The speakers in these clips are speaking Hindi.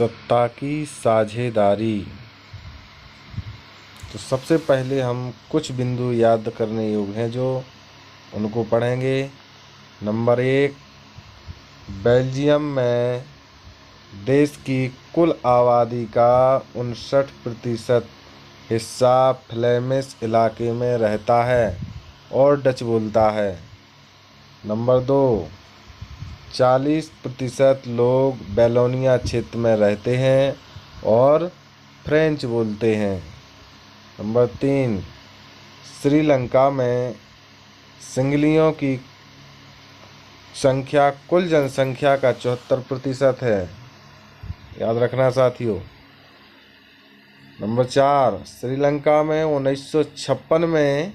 सत्ता की साझेदारी। तो सबसे पहले हम कुछ बिंदु याद करने योग्य हैं जो उनको पढ़ेंगे। नंबर 1, बेल्जियम में देश की कुल आबादी का 59% हिस्सा फ्लेमिश इलाके में रहता है और डच बोलता है। नंबर 2, 40% लोग वैलोनिया क्षेत्र में रहते हैं और फ्रेंच बोलते हैं। नंबर 3, श्रीलंका में सिंगलियों की संख्या कुल जनसंख्या का 74% है, याद रखना साथियों। नंबर 4, श्रीलंका में 1956 में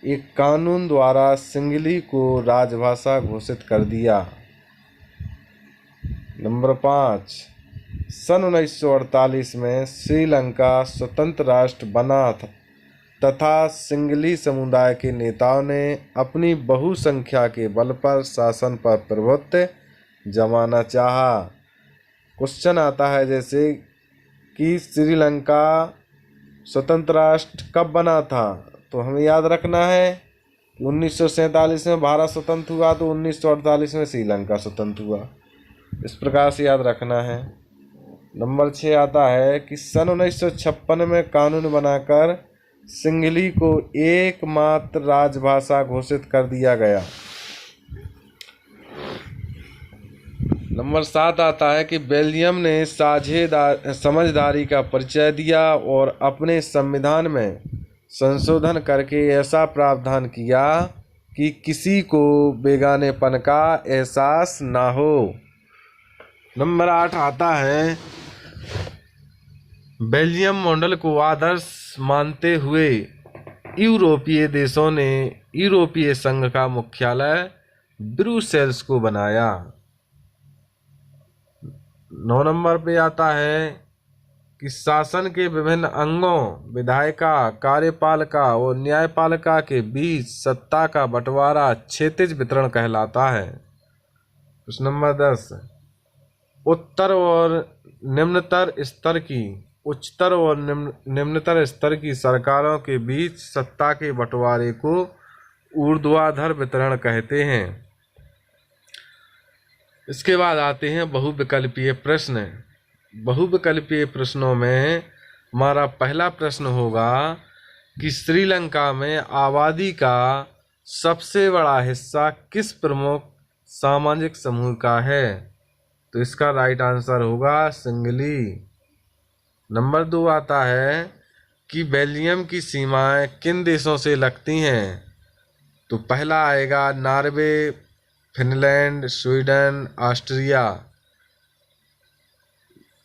एक कानून द्वारा सिंगली को राजभाषा घोषित कर दिया। नंबर 5, सन 1948 में श्रीलंका स्वतंत्र राष्ट्र बना तथा सिंगली समुदाय के नेताओं ने अपनी बहुसंख्या के बल पर शासन पर प्रभुत्व जमाना चाहा। क्वेश्चन आता है जैसे कि श्रीलंका स्वतंत्र राष्ट्र कब बना था, तो हमें याद रखना है कि 1947 में भारत स्वतंत्र हुआ तो 1948 में श्रीलंका स्वतंत्र हुआ, इस प्रकार से याद रखना है। नंबर 6 आता है कि सन 1956 में कानून बनाकर सिंगली को एकमात्र राजभाषा घोषित कर दिया गया। नंबर 7 आता है कि बेल्जियम ने समझदारी का परिचय दिया और अपने संविधान में संशोधन करके ऐसा प्रावधान किया कि किसी को बेगानेपन का एहसास ना हो। नंबर 8 आता है बेल्जियम मॉडल को आदर्श मानते हुए यूरोपीय देशों ने यूरोपीय संघ का मुख्यालय ब्रुसेल्स को बनाया। 9 नंबर पे आता है कि शासन के विभिन्न अंगों विधायिका, कार्यपालिका और न्यायपालिका के बीच सत्ता का बंटवारा क्षैतिज वितरण कहलाता है। प्रश्न नंबर 10, उच्चतर और निम्नतर स्तर की सरकारों के बीच सत्ता के बंटवारे को ऊर्ध्वाधर वितरण कहते हैं। इसके बाद आते हैं बहुविकल्पीय प्रश्न। बहुविकल्पीय प्रश्नों में हमारा पहला प्रश्न होगा कि श्रीलंका में आबादी का सबसे बड़ा हिस्सा किस प्रमुख सामाजिक समूह का है, तो इसका राइट आंसर होगा सिंगली। नंबर 2 आता है कि बेल्जियम की सीमाएं किन देशों से लगती हैं, तो पहला आएगा Norway, Finland, Sweden, Austria.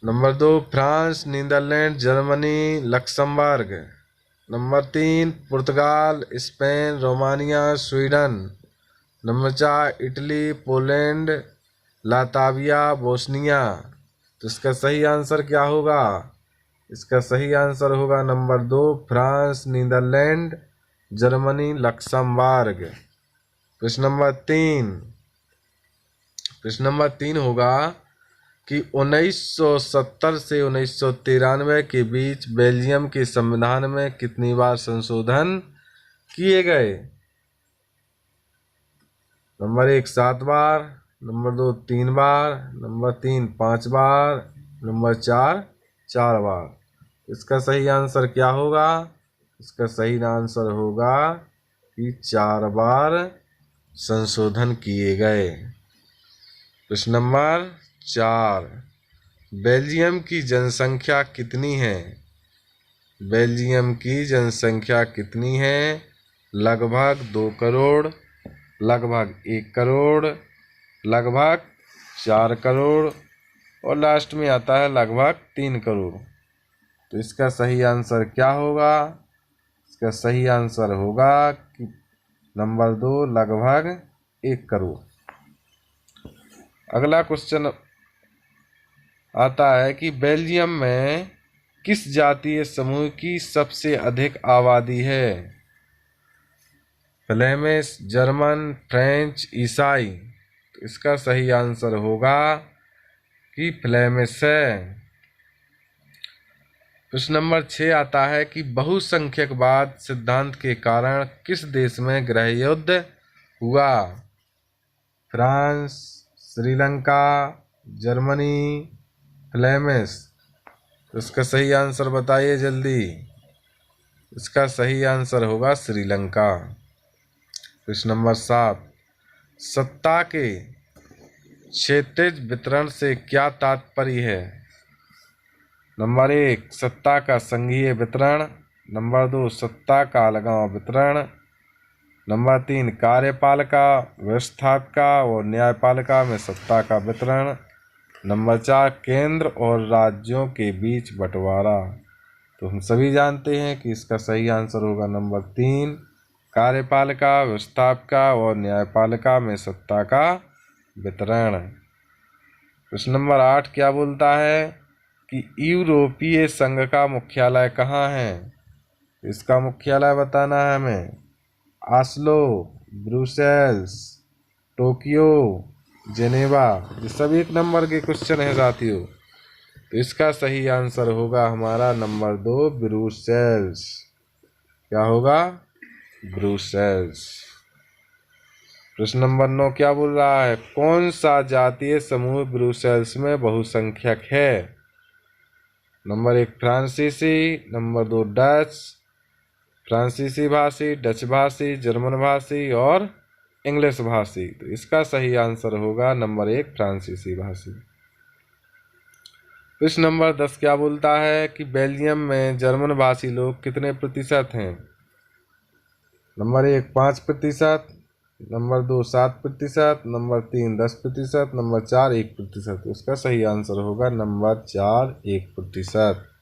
Number 2 France, Netherlands, Germany, Luxembourg. Number 3 पुर्तगाल, Spain, Romania, Sweden. Number 4 Italy, Poland, Latvia, Bosnia. तो इसका सही आंसर क्या होगा? इसका सही आंसर होगा number 2 France, Netherlands, Germany, Luxembourg. प्रश्न नंबर 3 होगा कि 1970 से 1993 के बीच बेल्जियम के संविधान में कितनी बार संशोधन किए गए? नंबर 1 7 बार, नंबर 2 3 बार, नंबर 3 5 बार, नंबर 4 बार। इसका सही आंसर क्या होगा? इसका सही आंसर होगा कि 4 बार संशोधन किए गए। प्रश्न नंबर 4, बेल्जियम की जनसंख्या कितनी है? बेल्जियम की जनसंख्या कितनी है? लगभग 2 करोड़, लगभग 1 करोड़, लगभग 4 करोड़ और लास्ट में आता है लगभग 3 करोड़। तो इसका सही आंसर क्या होगा? इसका सही आंसर होगा कि नंबर 2 लगभग 1 करोड़। अगला क्वेश्चन आता है कि बेल्जियम में किस जातीय समूह की सबसे अधिक आबादी है? फ्लेमिश, जर्मन, फ्रेंच, ईसाई। तो इसका सही आंसर होगा कि फ्लेमिश है। प्रश्न नंबर 6 आता है कि बहुसंख्यकवाद सिद्धांत के कारण किस देश में गृह युद्ध हुआ? France, Sri Lanka, Germany, Flemish. तो इसका सही आंसर बताइए जल्दी। इसका सही आंसर होगा श्रीलंका। प्रश्न नंबर 7, सत्ता के क्षैतिज वितरण से क्या तात्पर्य है? नंबर 1, सत्ता का संघीय वितरण। नंबर 2, सत्ता का अलगाव वितरण। नंबर 3, कार्यपालिका, व्यवस्थापिका और न्यायपालिका में सत्ता का वितरण। नंबर 4, केंद्र और राज्यों के बीच बंटवारा। तो हम सभी जानते हैं कि इसका सही आंसर होगा नंबर 3, कार्यपालिका, व्यवस्थापिका और न्यायपालिका में सत्ता का वितरण। प्रश्न नंबर 8 क्या बोलता है कि यूरोपीय संघ का मुख्यालय कहाँ है? इसका मुख्यालय बताना है हमें। Oslo, Brussels, Tokyo, Geneva. ये सब 1 नंबर के क्वेश्चन है साथियों। तो इसका सही आंसर होगा हमारा नंबर 2, ब्रुसेल्स। क्या होगा? ब्रुसेल्स। प्रश्न नंबर 9 क्या बोल रहा है? कौन सा जातीय समूह ब्रुसेल्स में बहुसंख्यक है? नंबर 1, फ्रांसीसी। नंबर 2, डच, फ्रांसीसी भाषी, डच भाषी, जर्मन भाषी और इंग्लिश भाषी। तो इसका सही आंसर होगा नंबर 1, फ्रांसीसी भाषी। प्रश्न नंबर 10 क्या बोलता है कि बेल्जियम में जर्मन भाषी लोग कितने प्रतिशत हैं? नंबर 1, 5%। नंबर 2, 7%। नंबर 3, 10%। नंबर 4, 1%। तो इसका सही आंसर होगा नंबर 4, 1%।